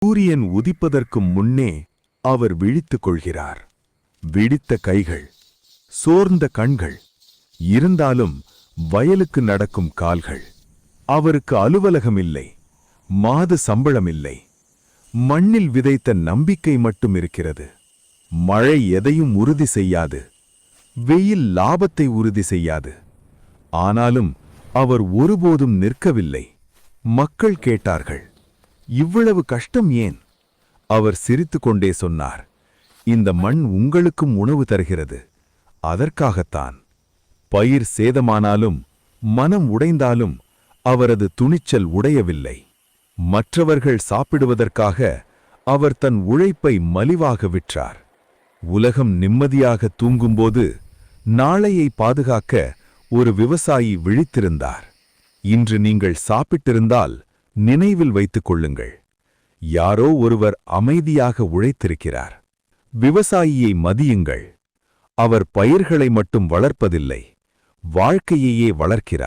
சூரியன் உதிப்பதற்கு முன்னே அவர் விழித்துக் கொள்கிறார். விழித்த கைகள், சோர்ந்த கண்கள், இருந்தாலும் வயலுக்கு நடக்கும் கால்கள். அவருக்கு அலுவலகம் இல்லை, மாத சம்பளம் இல்லை. மண்ணில் விதைத்த நம்பிக்கை மட்டும் இருக்கிறது. மழை எதையும் உறுதி செய்யாது, வெயில் லாபத்தை உறுதி செய்யாது. ஆனாலும் அவர் ஒருபோதும் நிற்கவில்லை. மக்கள் கேட்டார்கள், இவ்வளவு கஷ்டம் ஏன்? அவர் சிரித்துக்கொண்டே சொன்னார், இந்த மண் உங்களுக்கும் உணவு தருகிறது, அதற்காகத்தான். பயிர் சேதமானாலும் மனம் உடைந்தாலும் அவரது துணிச்சல் உடையவில்லை. மற்றவர்கள் சாப்பிடுவதற்காக அவர் தன் உழைப்பை மலிவாக விற்றார். உலகம் நிம்மதியாக தூங்கும்போது நாளையை பாதுகாக்க ஒரு விவசாயி விழித்திருந்தார். இன்று நீங்கள் சாப்பிட்டிருந்தால் நினைவில் வைத்துக் கொள்ளுங்கள், யாரோ ஒருவர் அமைதியாக உழைத்திருக்கிறார். விவசாயியை மதியுங்கள். அவர் பயிர்களை மட்டும் வளர்ப்பதில்லை, வாழ்க்கையையே வளர்க்கிறார்.